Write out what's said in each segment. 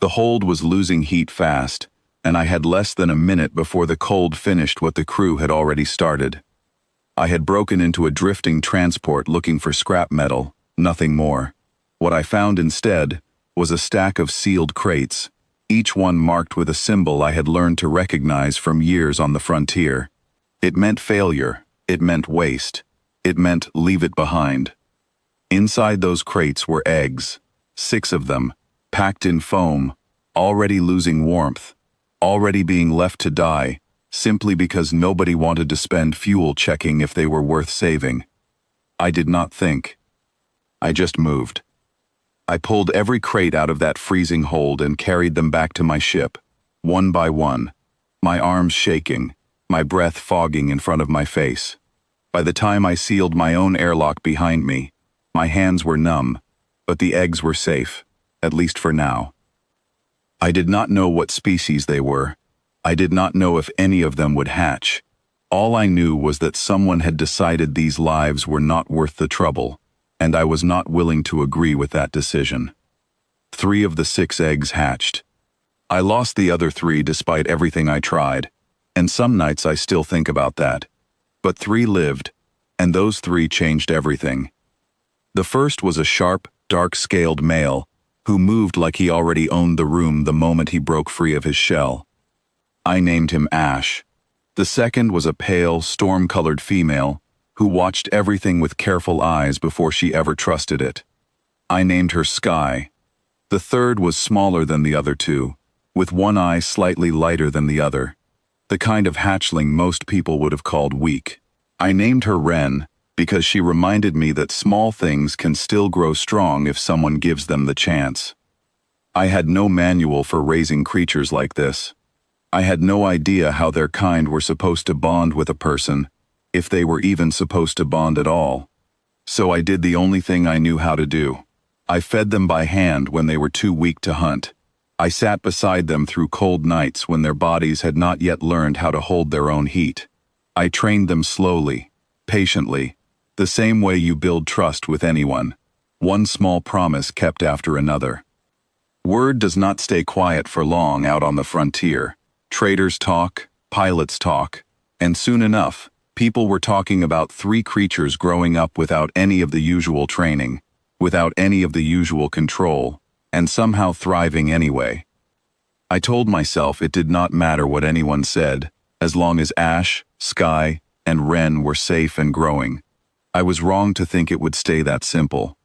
The hold was losing heat fast, and I had less than a minute before the cold finished what the crew had already started. I had broken into a drifting transport looking for scrap metal, nothing more. What I found instead was a stack of sealed crates, each one marked with a symbol I had learned to recognize from years on the frontier. It meant failure, it meant waste, it meant leave it behind. Inside those crates were eggs, 6 of them, packed in foam, already losing warmth, already being left to die, simply because nobody wanted to spend fuel checking if they were worth saving. I did not think. I just moved. I pulled every crate out of that freezing hold and carried them back to my ship, one by one, my arms shaking, my breath fogging in front of my face. By the time I sealed my own airlock behind me, my hands were numb, but the eggs were safe, at least for now. I did not know what species they were. I did not know if any of them would hatch. All I knew was that someone had decided these lives were not worth the trouble, and I was not willing to agree with that decision. 3 of the 6 eggs hatched. I lost the other 3 despite everything I tried, and some nights I still think about that. But 3 lived, and those 3 changed everything. The first was a sharp, dark-scaled male who moved like he already owned the room the moment he broke free of his shell. I named him Ash. The second was a pale, storm-colored female who watched everything with careful eyes before she ever trusted it. I named her Sky. The third was smaller than the other 2, with one eye slightly lighter than the other, the kind of hatchling most people would have called weak. I named her Wren because she reminded me that small things can still grow strong if someone gives them the chance. I had no manual for raising creatures like this. I had no idea how their kind were supposed to bond with a person, if they were even supposed to bond at all. So I did the only thing I knew how to do. I fed them by hand when they were too weak to hunt. I sat beside them through cold nights when their bodies had not yet learned how to hold their own heat. I trained them slowly, patiently, the same way you build trust with anyone, one small promise kept after another. Word does not stay quiet for long out on the frontier. Traders talk, pilots talk, and soon enough, people were talking about 3 creatures growing up without any of the usual training, without any of the usual control, and somehow thriving anyway. I told myself it did not matter what anyone said, as long as Ash, Sky, and Wren were safe and growing. I was wrong to think it would stay that simple.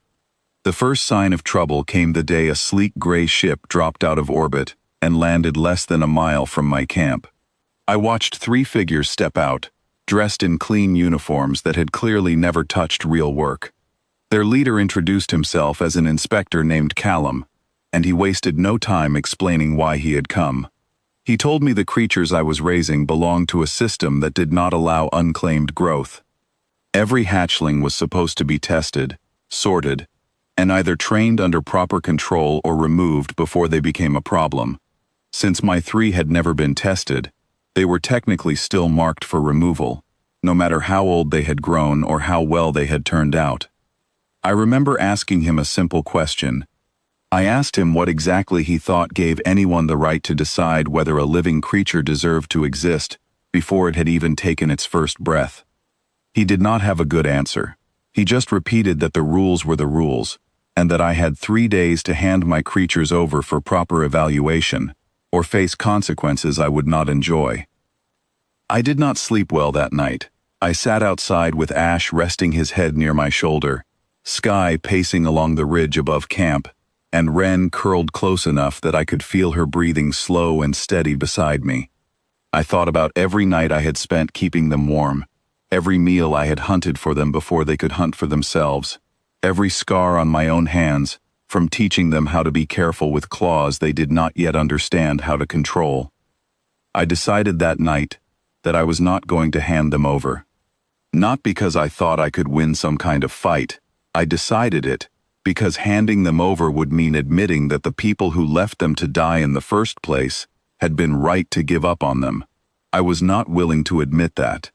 The first sign of trouble came the day a sleek gray ship dropped out of orbit and landed less than a mile from my camp. I watched 3 figures step out, dressed in clean uniforms that had clearly never touched real work. Their leader introduced himself as an inspector named Callum, and he wasted no time explaining why he had come. He told me the creatures I was raising belonged to a system that did not allow unclaimed growth. Every hatchling was supposed to be tested, sorted, and either trained under proper control or removed before they became a problem. Since my 3 had never been tested, they were technically still marked for removal, no matter how old they had grown or how well they had turned out. I remember asking him a simple question. I asked him what exactly he thought gave anyone the right to decide whether a living creature deserved to exist before it had even taken its first breath. He did not have a good answer. He just repeated that the rules were the rules, and that I had 3 days to hand my creatures over for proper evaluation, or face consequences I would not enjoy. I did not sleep well that night. I sat outside with Ash resting his head near my shoulder, Sky pacing along the ridge above camp, and Wren curled close enough that I could feel her breathing slow and steady beside me. I thought about every night I had spent keeping them warm, every meal I had hunted for them before they could hunt for themselves, every scar on my own hands, from teaching them how to be careful with claws they did not yet understand how to control. I decided that night that I was not going to hand them over. Not because I thought I could win some kind of fight. I decided it because handing them over would mean admitting that the people who left them to die in the first place had been right to give up on them. I was not willing to admit that.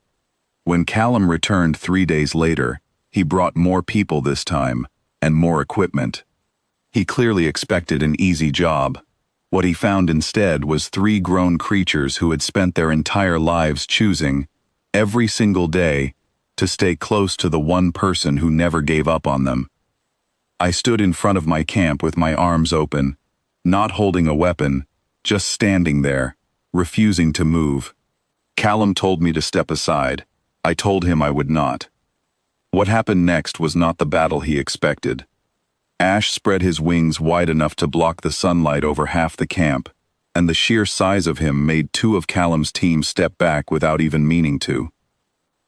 When Callum returned 3 days later, he brought more people this time, and more equipment. He clearly expected an easy job. What he found instead was 3 grown creatures who had spent their entire lives choosing, every single day, to stay close to the one person who never gave up on them. I stood in front of my camp with my arms open, not holding a weapon, just standing there, refusing to move. Callum told me to step aside. I told him I would not. What happened next was not the battle he expected. Ash spread his wings wide enough to block the sunlight over half the camp, and the sheer size of him made 2 of Callum's team step back without even meaning to.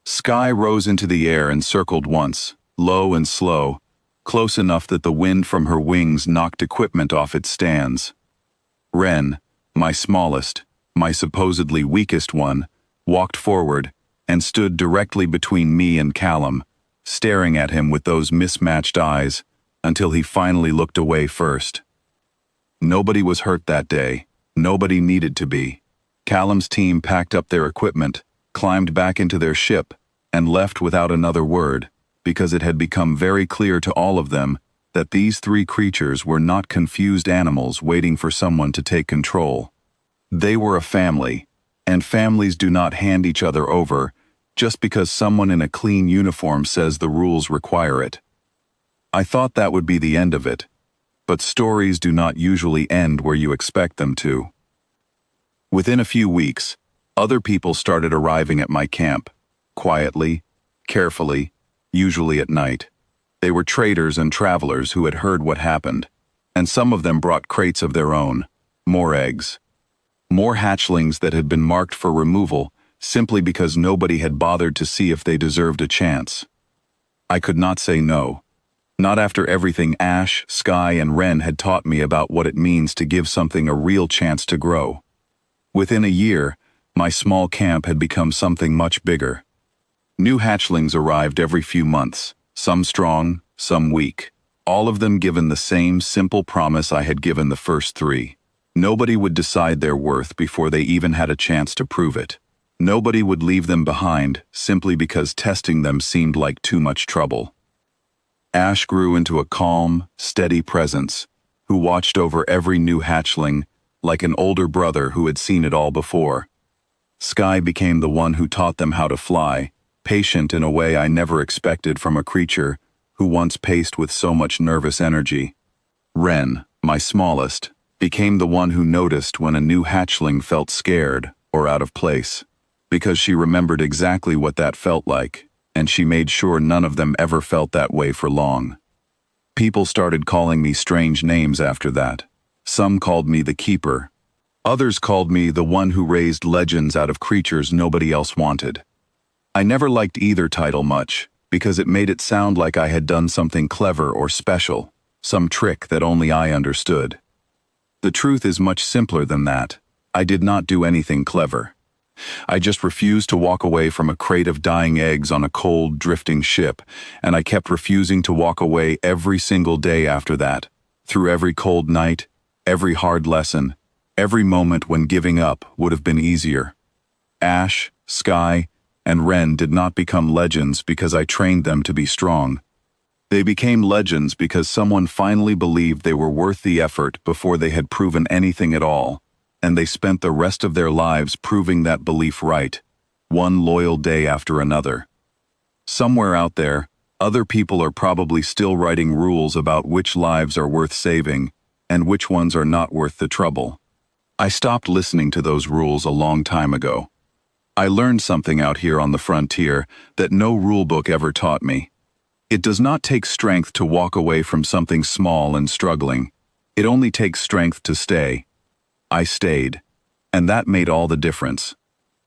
Sky rose into the air and circled once, low and slow, close enough that the wind from her wings knocked equipment off its stands. Wren, my smallest, my supposedly weakest one, walked forward and stood directly between me and Callum, staring at him with those mismatched eyes, until he finally looked away first. Nobody was hurt that day. Nobody needed to be. Callum's team packed up their equipment, climbed back into their ship, and left without another word, because it had become very clear to all of them that these 3 creatures were not confused animals waiting for someone to take control. They were a family, and families do not hand each other over just because someone in a clean uniform says the rules require it. I thought that would be the end of it, but stories do not usually end where you expect them to. Within a few weeks, other people started arriving at my camp, quietly, carefully, usually at night. They were traders and travelers who had heard what happened, and some of them brought crates of their own, more eggs. More hatchlings that had been marked for removal simply because nobody had bothered to see if they deserved a chance. I could not say no. Not after everything Ash, Sky, and Wren had taught me about what it means to give something a real chance to grow. Within a year, my small camp had become something much bigger. New hatchlings arrived every few months, some strong, some weak, all of them given the same simple promise I had given the first 3. Nobody would decide their worth before they even had a chance to prove it. Nobody would leave them behind simply because testing them seemed like too much trouble. Ash grew into a calm, steady presence, who watched over every new hatchling like an older brother who had seen it all before. Sky became the one who taught them how to fly, patient in a way I never expected from a creature who once paced with so much nervous energy. Wren, my smallest, became the one who noticed when a new hatchling felt scared or out of place, because she remembered exactly what that felt like, and she made sure none of them ever felt that way for long. People started calling me strange names after that. Some called me the Keeper. Others called me the one who raised legends out of creatures nobody else wanted. I never liked either title much, because it made it sound like I had done something clever or special, some trick that only I understood. The truth is much simpler than that. I did not do anything clever. I just refused to walk away from a crate of dying eggs on a cold, drifting ship, and I kept refusing to walk away every single day after that, through every cold night, every hard lesson, every moment when giving up would have been easier. Ash, Sky, and Wren did not become legends because I trained them to be strong. They became legends because someone finally believed they were worth the effort before they had proven anything at all, and they spent the rest of their lives proving that belief right, one loyal day after another. Somewhere out there, other people are probably still writing rules about which lives are worth saving and which ones are not worth the trouble. I stopped listening to those rules a long time ago. I learned something out here on the frontier that no rulebook ever taught me. It does not take strength to walk away from something small and struggling. It only takes strength to stay. I stayed, and that made all the difference.